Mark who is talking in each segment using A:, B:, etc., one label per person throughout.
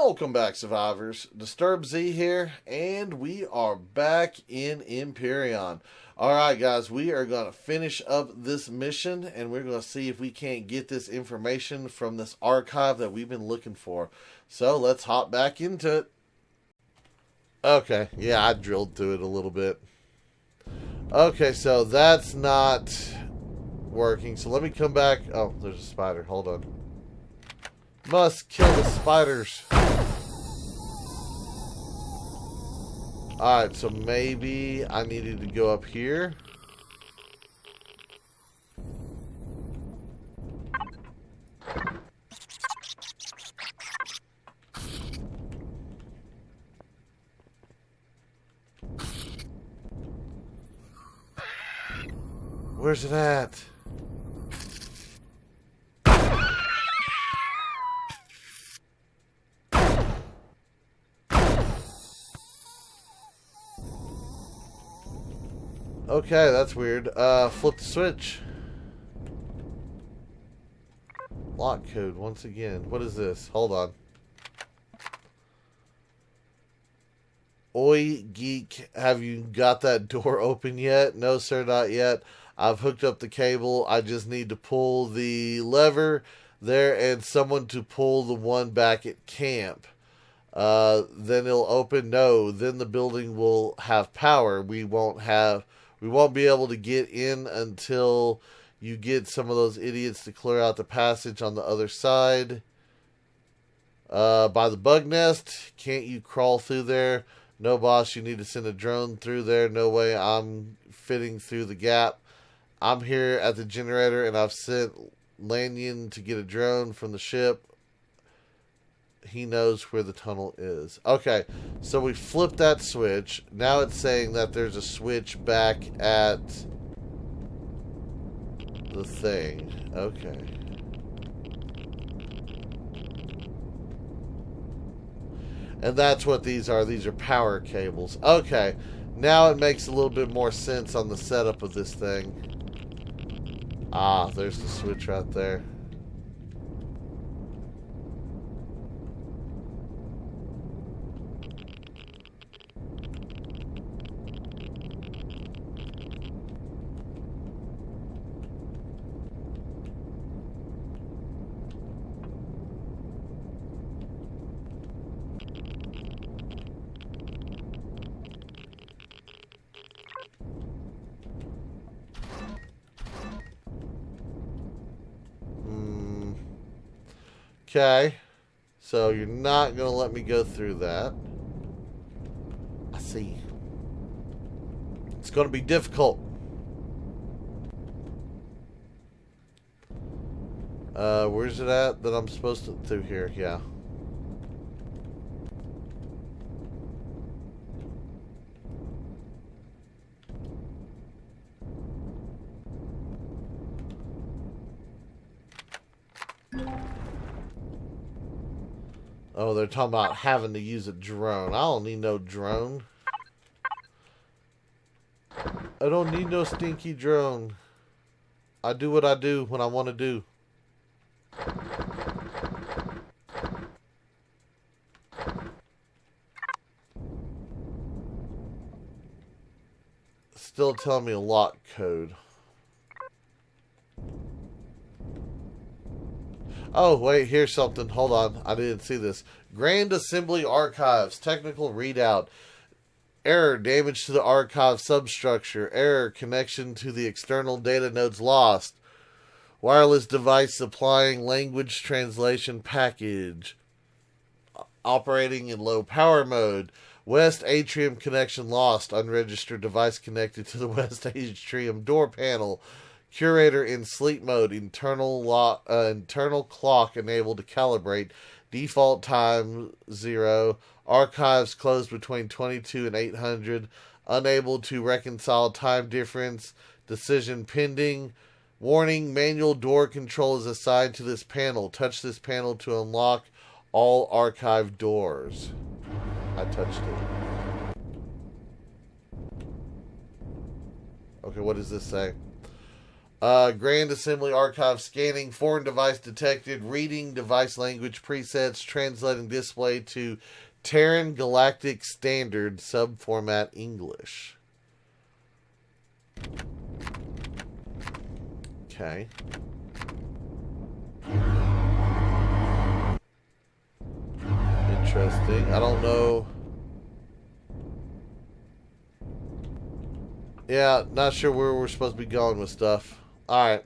A: Welcome back, survivors. Disturbed Z here, and we are back in Empyrean. Alright guys, we are going to finish up this mission, and we're going to see if we can't get this information from this archive that we've been looking for. So let's hop back into it. Okay, yeah, I drilled through it a little bit. Okay, so that's not working, so let me come back. Oh, there's a spider, hold on. Must kill the spiders. Alright, so maybe I needed to go up here. Where's it at? Okay, that's weird. Flip the switch. Lock code once again. What is this? Hold on. Oi, geek, have you got that door open yet? No, sir, not yet. I've hooked up the cable. I just need to pull the lever there and someone to pull the one back at camp. Then it'll open. No, then the building will have power. We won't be able to get in until you get some of those idiots to clear out the passage on the other side. By the bug nest. Can't you crawl through there? No, boss, you need to send a drone through there. No way I'm fitting through the gap. I'm here at the generator, and I've sent Lanyon to get a drone from the ship. He knows where the tunnel is. Okay, so we flipped that switch. Now it's saying that there's a switch back at the thing. Okay. And that's what these are. These are power cables. Okay, now it makes a little bit more sense on the setup of this thing. Ah, there's the switch right there. Okay, so you're not going to let me go through that. I see. It's going to be difficult. Where's it at that I'm supposed to... Through here, yeah. Oh, they're talking about having to use a drone. I don't need no drone. I don't need no stinky drone. I do what I do when I want to do. Still telling me a lock code. Oh, wait, here's something. Hold on. I didn't see this. Grand Assembly Archives. Technical readout. Error. Damage to the archive substructure. Error. Connection to the external data nodes lost. Wireless device supplying language translation package. Operating in low power mode. West atrium connection lost. Unregistered device connected to the west atrium door panel. Curator in sleep mode. Internal clock enabled to calibrate. Default time 0. Archives closed between 22 and 800. Unable to reconcile time difference. Decision pending. Warning, manual door control is assigned to this panel. Touch this panel to unlock all archive doors. I touched it. Okay, what does this say? Grand Assembly Archive scanning, foreign device detected, reading device language presets, translating display to Terran Galactic Standard subformat English. Okay. Interesting. I don't know. Yeah, not sure where we're supposed to be going with stuff. Alright.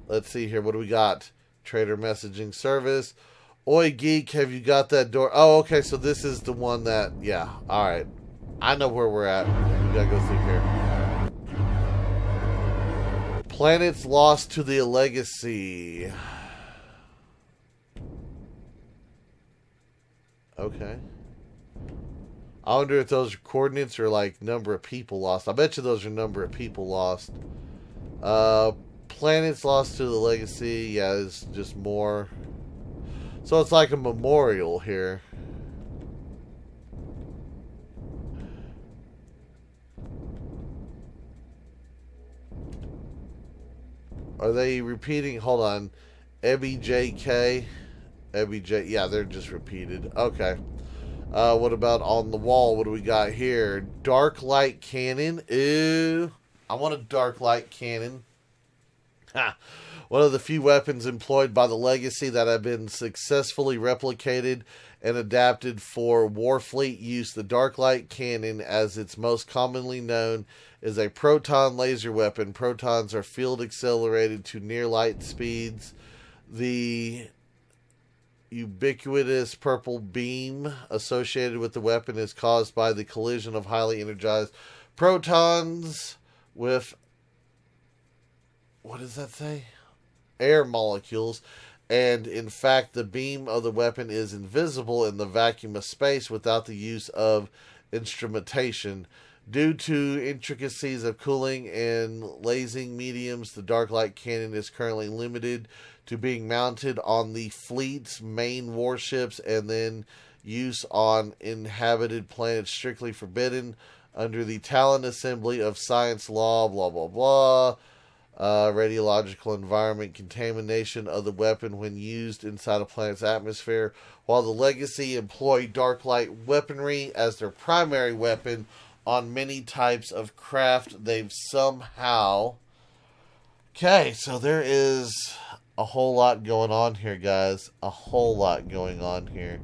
A: Let's see here. What do we got? Trader messaging service. Oi, geek, have you got that door? Oh, okay, so this is the one that... Yeah, alright. I know where we're at. We gotta go through here. Planets lost to the legacy. Okay. I wonder if those coordinates are like number of people lost. I bet you those are number of people lost. Planets lost to the legacy. Yeah, it's just more. So it's like a memorial here. Are they repeating? Hold on. EBJK. EBJ. Yeah, they're just repeated. Okay. What about on the wall? What do we got here? Dark light cannon. Ew. I want a dark light cannon. Ha. One of the few weapons employed by the Legacy that have been successfully replicated and adapted for Warfleet use. The dark light cannon, as it's most commonly known, is a proton laser weapon. Protons are field accelerated to near light speeds. The ubiquitous purple beam associated with the weapon is caused by the collision of highly energized protons with, what does that say? Air molecules. And in fact, the beam of the weapon is invisible in the vacuum of space without the use of instrumentation. Due to intricacies of cooling and lasing mediums, the dark light cannon is currently limited to being mounted on the fleet's main warships, and then use on inhabited planets strictly forbidden under the Talon Assembly of Science Law, blah, blah, blah. Radiological environment contamination of the weapon when used inside a planet's atmosphere. While the Legacy employ dark light weaponry as their primary weapon on many types of craft, they've somehow... Okay, so there is a whole lot going on here, guys. A whole lot going on here.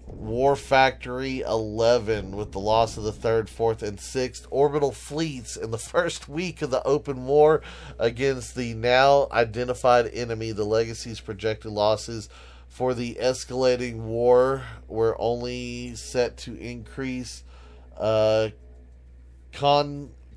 A: War Factory 11 with the loss of the 3rd, 4th, and 6th orbital fleets in the first week of the open war against the now identified enemy. The Legacy's projected losses for the escalating war were only set to increase.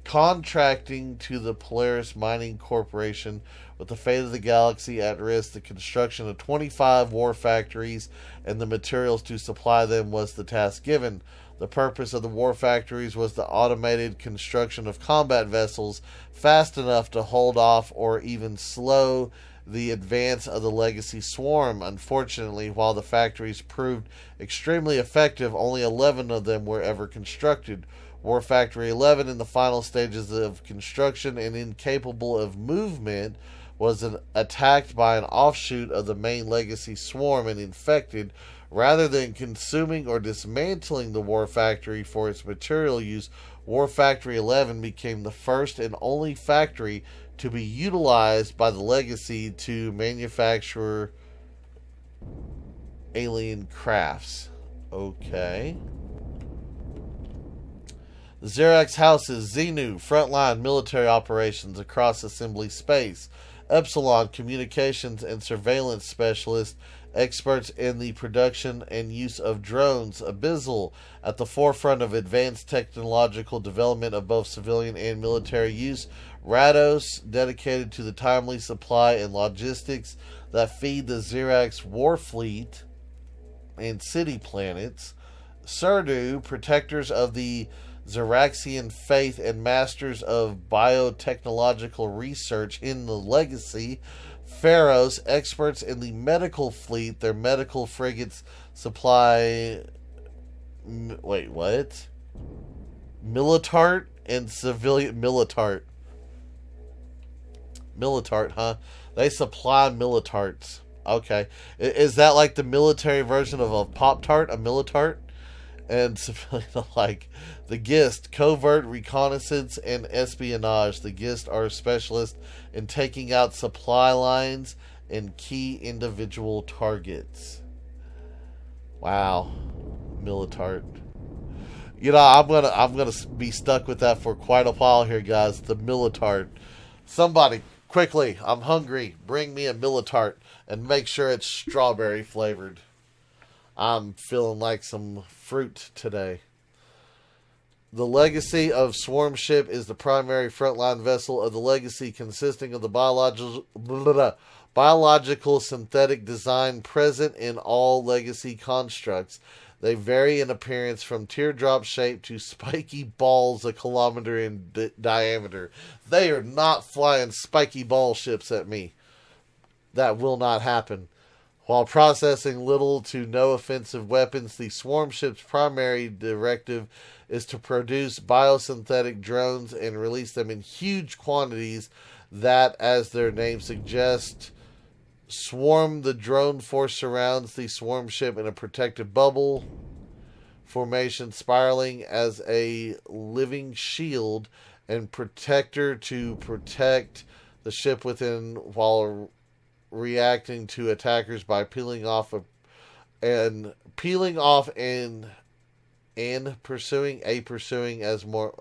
A: Contracting to the Polaris Mining Corporation with the fate of the galaxy at risk, the construction of 25 war factories and the materials to supply them was the task given. The purpose of the war factories was the automated construction of combat vessels fast enough to hold off or even slow the advance of the Legacy swarm. Unfortunately, while the factories proved extremely effective, only 11 of them were ever constructed. War Factory 11, in the final stages of construction and incapable of movement, was attacked by an offshoot of the main Legacy swarm and infected. Rather than consuming or dismantling the War Factory for its material use, War Factory 11 became the first and only factory to be utilized by the Legacy to manufacture alien crafts. Okay. The Zirax houses Xenu, frontline military operations across assembly space. Epsilon, communications and surveillance specialist, experts in the production and use of drones. Abyssal, at the forefront of advanced technological development of both civilian and military use. Rados, dedicated to the timely supply and logistics that feed the Zirax war fleet and city planets. Surdu, protectors of the Ziraxian faith and masters of biotechnological research in the Legacy. Pharaohs, experts in the medical fleet. Their medical frigates supply... Wait, what? Militart and civilian... Militart. Militart, huh? They supply Militarts. Okay. Is that like the military version of a Pop-Tart, a Militart? And civilian alike. The GIST, Covert Reconnaissance and Espionage. The GIST are specialists in taking out supply lines and key individual targets. Wow. Militart. You know, I'm gonna be stuck with that for quite a while here, guys. The Militart. Somebody, quickly, I'm hungry. Bring me a Militart and make sure it's strawberry flavored. I'm feeling like some fruit today. The Legacy of Swarm Ship is the primary frontline vessel of the Legacy, consisting of the biological synthetic design present in all Legacy constructs. They vary in appearance from teardrop shape to spiky balls a kilometer in diameter. They are not flying spiky ball ships at me. That will not happen. While processing little to no offensive weapons, the swarm ship's primary directive is to produce biosynthetic drones and release them in huge quantities that, as their name suggests, swarm. The drone force surrounds the swarm ship in a protective bubble formation, spiraling as a living shield and protector to protect the ship within, while reacting to attackers by peeling off and pursuing as more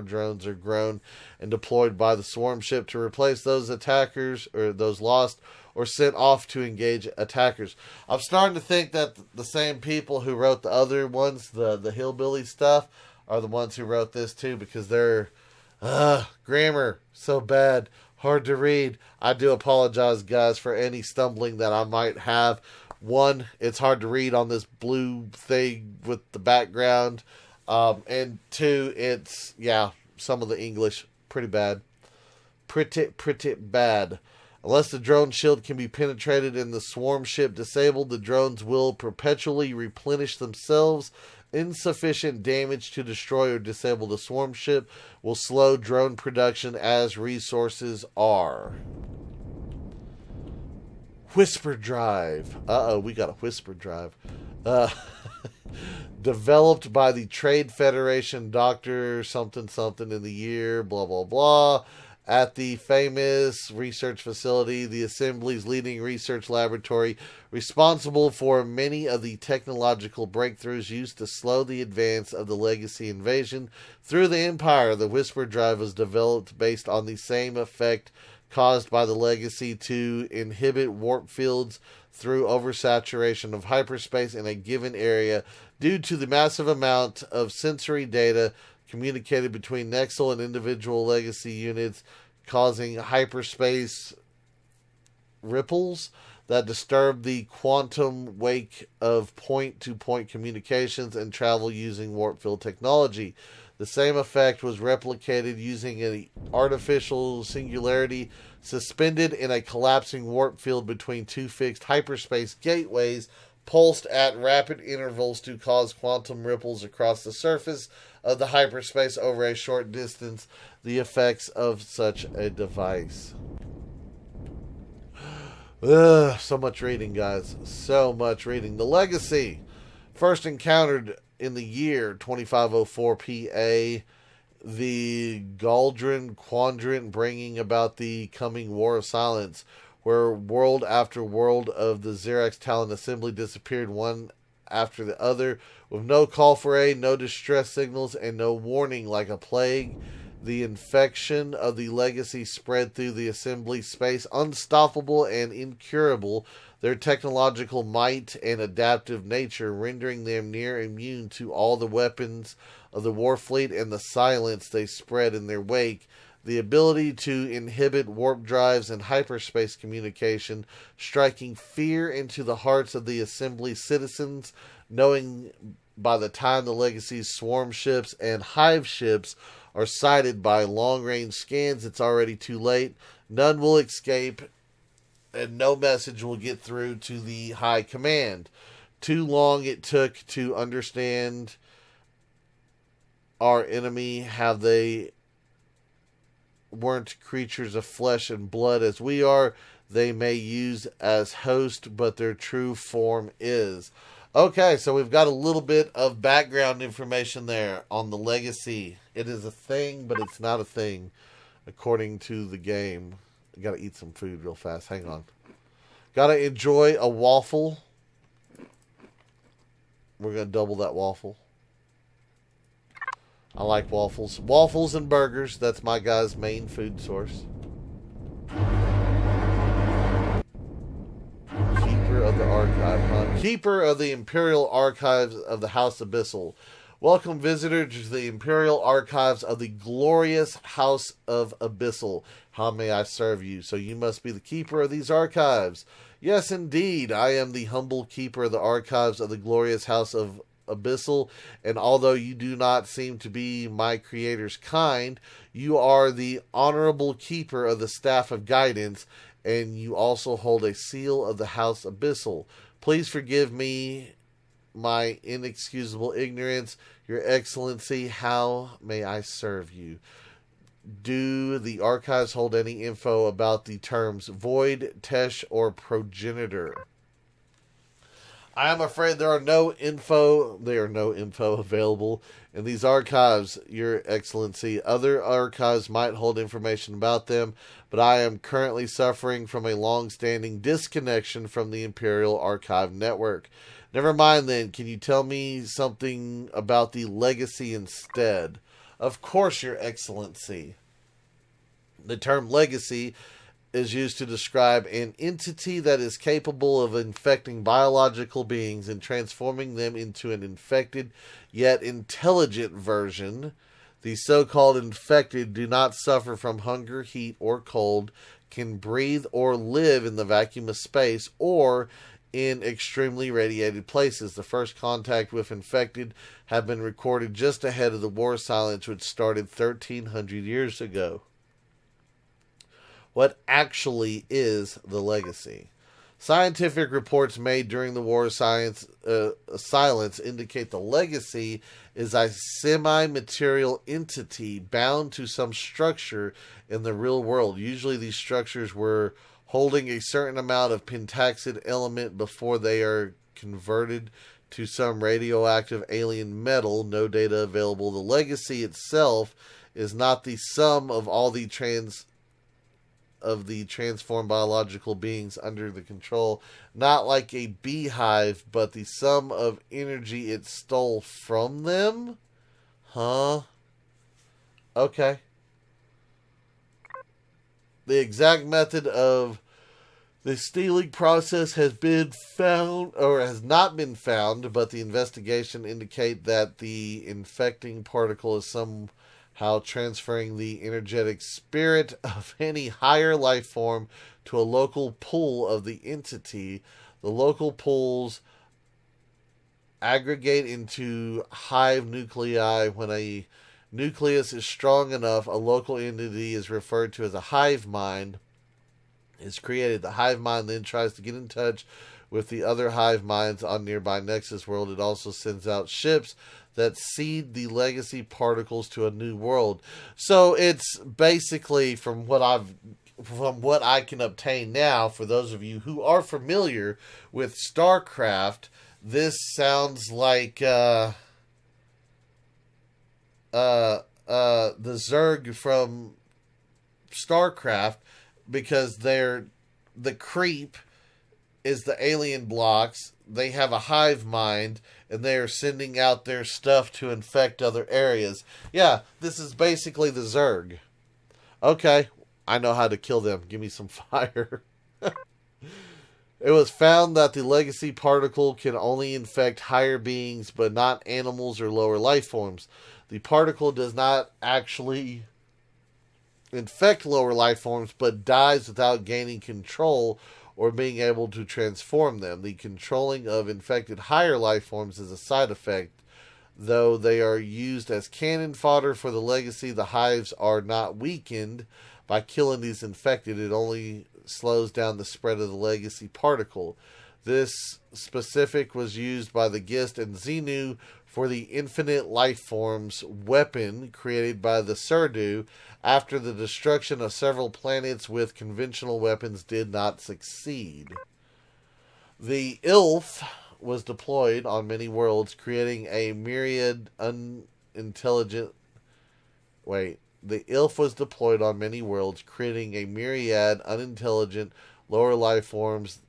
A: drones are grown and deployed by the swarm ship to replace those attackers or those lost or sent off to engage attackers. I'm starting to think that the same people who wrote the other ones, the hillbilly stuff, are the ones who wrote this too, because their grammar so bad, hard to read. I do apologize, guys, for any stumbling that I might have. One, it's hard to read on this blue thing with the background. And two, it's, some of the English, pretty bad. Pretty bad. Unless the drone shield can be penetrated and the swarm ship disabled, the drones will perpetually replenish themselves. Insufficient damage to destroy or disable the swarm ship will slow drone production as resources are. Whisper Drive. We got a Whisper Drive. Developed by the Trade Federation Dr. something in the year, blah, blah, blah. At the famous research facility, the Assembly's leading research laboratory, responsible for many of the technological breakthroughs used to slow the advance of the Legacy invasion through the Empire. The Whisper Drive was developed based on the same effect caused by the Legacy to inhibit warp fields through oversaturation of hyperspace in a given area due to the massive amount of sensory data communicated between Nexel and individual Legacy units, causing hyperspace ripples that disturb the quantum wake of point-to-point communications and travel using warp field technology. The same effect was replicated using an artificial singularity suspended in a collapsing warp field between two fixed hyperspace gateways, pulsed at rapid intervals to cause quantum ripples across the surface of the hyperspace over a short distance. The effects of such a device. So much reading, guys. So much reading. The Legacy, first encountered in the year 2504 PA. The Galdran Quadrant, bringing about the coming War of Silence, where world after world of the Zirax Talon Assembly disappeared one after the other, with no call for aid, no distress signals, and no warning. Like a plague, the infection of the Legacy spread through the Assembly space, unstoppable and incurable. Their technological might and adaptive nature rendering them near immune to all the weapons of the Warfleet and the silence they spread in their wake. The ability to inhibit warp drives and hyperspace communication, striking fear into the hearts of the Assembly citizens, knowing by the time the Legacy's swarm ships and hive ships are sighted by long-range scans, it's already too late. None will escape, and no message will get through to the High Command. Too long it took to understand our enemy. Have they weren't creatures of flesh and blood as we are. They may use as host, but their true form is. Okay, so we've got a little bit of background information there on the legacy. It is a thing, but it's not a thing, according to the game. I gotta eat some food real fast. Hang on. Gotta enjoy a waffle. We're gonna double that waffle. I like waffles. Waffles and burgers. That's my guy's main food source. Keeper of the Archive, huh? Keeper of the Imperial Archives of the House Abyssal. Welcome, visitor, to the Imperial Archives of the glorious House of Abyssal. How may I serve you? So you must be the keeper of these archives. Yes, indeed. I am the humble keeper of the archives of the glorious House of Abyssal, and although you do not seem to be my creator's kind, you are the honorable keeper of the Staff of Guidance, and you also hold a seal of the House Abyssal. Please forgive me my inexcusable ignorance. Your Excellency, how may I serve you? Do the archives hold any info about the terms void, tesh, or progenitor? I am afraid there are no info available in these archives, Your Excellency. Other archives might hold information about them, but I am currently suffering from a long-standing disconnection from the Imperial Archive network. Never mind then, can you tell me something about the legacy instead? Of course, Your Excellency. The term legacy is used to describe an entity that is capable of infecting biological beings and transforming them into an infected yet intelligent version. The so-called infected do not suffer from hunger, heat, or cold, can breathe or live in the vacuum of space, or in extremely radiated places. The first contact with infected have been recorded just ahead of the War of Silence, which started 1,300 years ago. What actually is the legacy? Scientific reports made during the War of Silence indicate the legacy is a semi-material entity bound to some structure in the real world. Usually these structures were holding a certain amount of pentaxid element before they are converted to some radioactive alien metal. No data available. The legacy itself is not the sum of all the transformed biological beings under the control, not like a beehive, but the sum of energy it stole from them? Huh? Okay. The exact method of the stealing process has been found, or has not been found, but the investigation indicate that the infecting particle is somehow transferring the energetic spirit of any higher life form to a local pool of the entity. The local pools aggregate into hive nuclei. When a nucleus is strong enough, a local entity is referred to as a hive mind. Is created. The hive mind then tries to get in touch with the other hive minds on nearby Nexus world. It also sends out ships that seed the legacy particles to a new world. So it's basically, from what I can obtain now, for those of you who are familiar with StarCraft, this sounds like the Zerg from StarCraft, because the creep is the alien blocks. They have a hive mind, and they are sending out their stuff to infect other areas. Yeah, this is basically the Zerg. Okay, I know how to kill them. Give me some fire. It was found that the legacy particle can only infect higher beings, but not animals or lower life forms. The particle does not actually infect lower life forms, but dies without gaining control or being able to transform them. The controlling of infected higher life forms is a side effect. Though they are used as cannon fodder for the legacy, the hives are not weakened by killing these infected. It only slows down the spread of the legacy particle. This specific was used by the Gist and Xenu for the Infinite Lifeforms weapon created by the Surdu after the destruction of several planets with conventional weapons did not succeed. The ILF was deployed on many worlds, creating a myriad unintelligent... The ILF was deployed on many worlds, creating a myriad unintelligent lower life forms.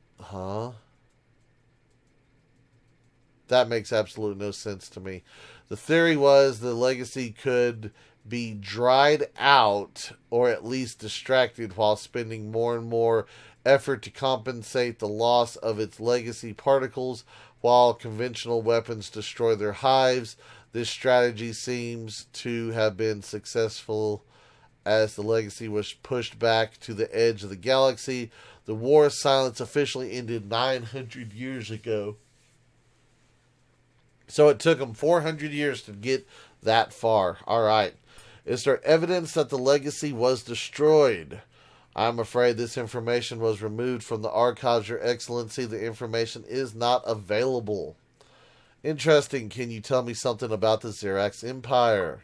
A: That makes absolute no sense to me. The theory was the legacy could be dried out or at least distracted while spending more and more effort to compensate the loss of its legacy particles while conventional weapons destroy their hives. This strategy seems to have been successful as the legacy was pushed back to the edge of the galaxy. The War of Silence officially ended 900 years ago. So it took them 400 years to get that far. All right. Is there evidence that the legacy was destroyed? I'm afraid this information was removed from the archives, Your Excellency. The information is not available. Interesting. Can you tell me something about the Zirax Empire?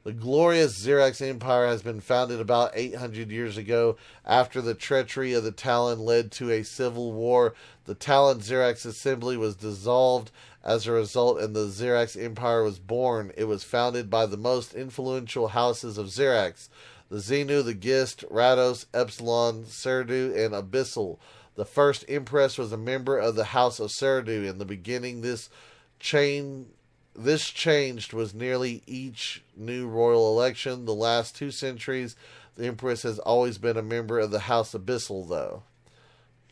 A: The glorious Zirax Empire has been founded about 800 years ago after the treachery of the Talon led to a civil war. The Talon Zirax Assembly was dissolved as a result, and the Zirax Empire was born. It was founded by the most influential houses of Zirax: the Xenu, the Gist, Rados, Epsilon, Surdu, and Abyssal. The first Empress was a member of the House of Surdu. In the beginning, this changed was nearly each new royal election. The last 2 centuries, the Empress has always been a member of the House Abyssal, though.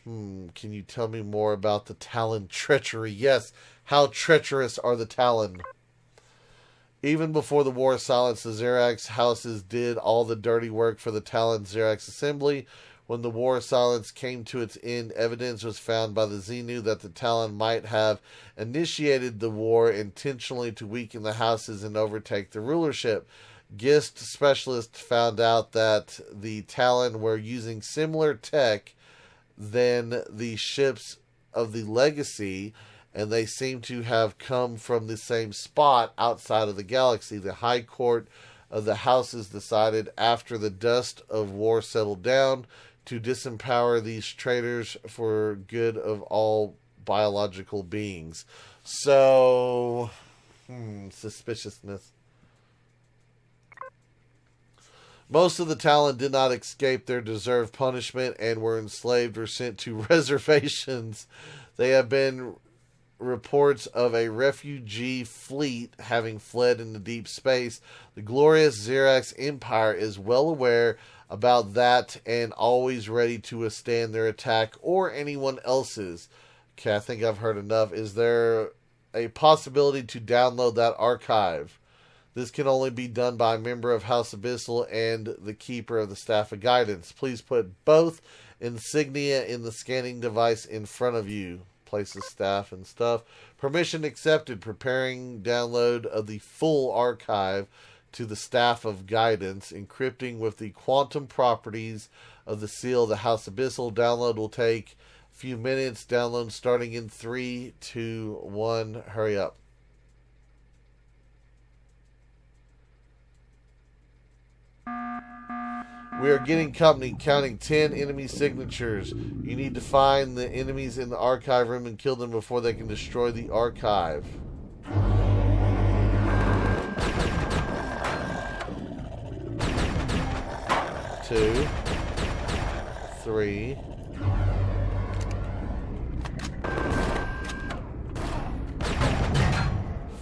A: Can you tell me more about the Talon treachery? Yes, how treacherous are the Talon? Even before the War of Silence, the Zirax houses did all the dirty work for the Talon Zirax Assembly. When the War of Silence came to its end, evidence was found by the Xenu that the Talon might have initiated the war intentionally to weaken the houses and overtake the rulership. Gist specialists found out that the Talon were using similar tech than the ships of the Legacy, and they seem to have come from the same spot outside of the galaxy. The High Court of the Houses decided, after the dust of war settled down, to disempower these traitors for good of all biological beings. So, suspiciousness. Most of the Talon did not escape their deserved punishment and were enslaved or sent to reservations. There have been reports of a refugee fleet having fled into deep space. The glorious Zirax Empire is well aware about that and always ready to withstand their attack or anyone else's. Okay, I think I've heard enough. Is there a possibility to download that archive? This can only be done by a member of House Abyssal and the Keeper of the Staff of Guidance. Please put both insignia in the scanning device in front of you. Places, staff, and stuff. Permission accepted. Preparing download of the full archive to the Staff of Guidance. Encrypting with the quantum properties of the seal of the House Abyssal. Download will take a few minutes. Download starting in 3, 2, 1. Hurry up. We are getting company, counting 10 enemy signatures. You need to find the enemies in the archive room and kill them before they can destroy the archive. 2, 3,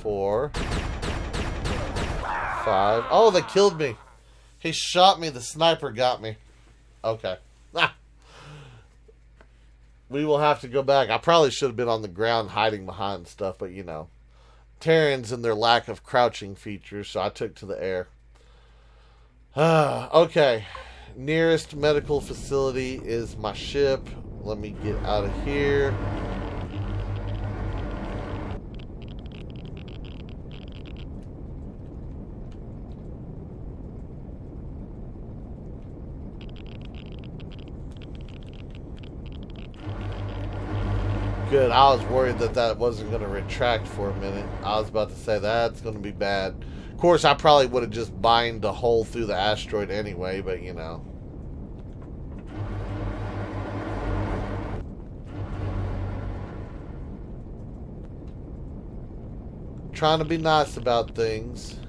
A: 4, 5. Oh, they killed me. He shot me. The sniper got me. Okay. We will have to go back. I probably should have been on the ground hiding behind stuff, but you know. Terrans and their lack of crouching features, so I took to the air. Okay. Nearest medical facility is my ship. Let me get out of here. Good. I was worried that that wasn't going to retract for a minute. I was about to say that's going to be bad. Of course, I probably would have just mined a hole through the asteroid anyway, but you know. Trying to be nice about things.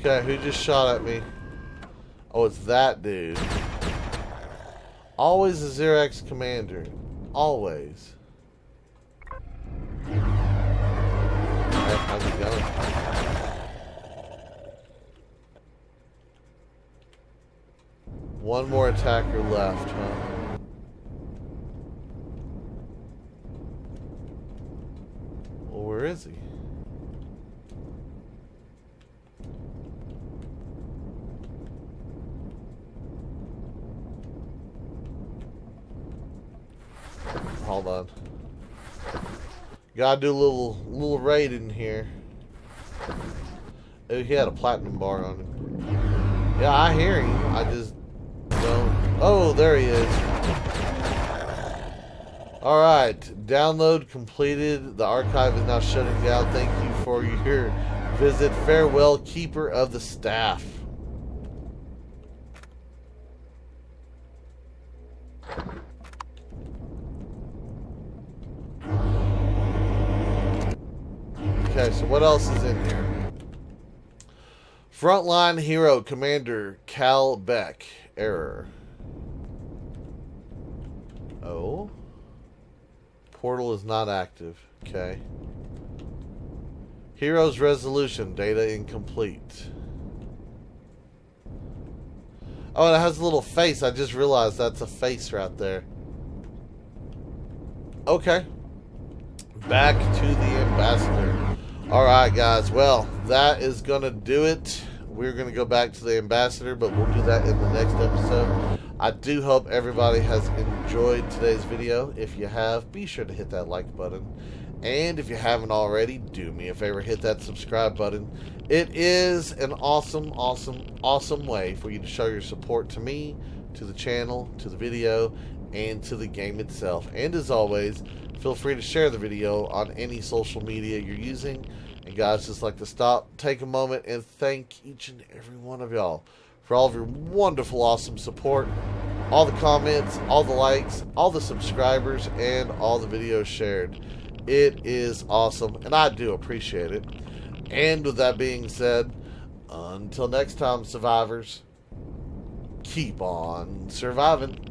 A: Okay, who just shot at me? Oh, it's that dude. Always a Zirax commander. Always. Hey, how's it going? One more attacker left, huh? Well, where is he? Hold on. Gotta do a little raid in here. Oh, he had a platinum bar on him. Yeah, I hear him. I just don't. Oh, there he is. Alright. Download completed. The archive is now shutting down. Thank you for your visit. Farewell, Keeper of the Staff. Okay, so what else is in here? Frontline Hero Commander Cal Beck. Error. Oh. Portal is not active. Okay. Heroes Resolution. Data incomplete. Oh, and it has a little face. I just realized that's a face right there. Okay. Back to the ambassador. Alright guys, well, that is going to do it. We're going to go back to the ambassador, but we'll do that in the next episode. I do hope everybody has enjoyed today's video. If you have, be sure to hit that like button. And if you haven't already, do me a favor, hit that subscribe button. It is an awesome, awesome, awesome way for you to show your support to me, to the channel, to the video, and to the game itself. And as always, feel free to share the video on any social media you're using. And guys, just like to stop, take a moment, and thank each and every one of y'all for all of your wonderful, awesome support, all the comments, all the likes, all the subscribers, and all the videos shared. It is awesome, and I do appreciate it. And with that being said, until next time, survivors, keep on surviving.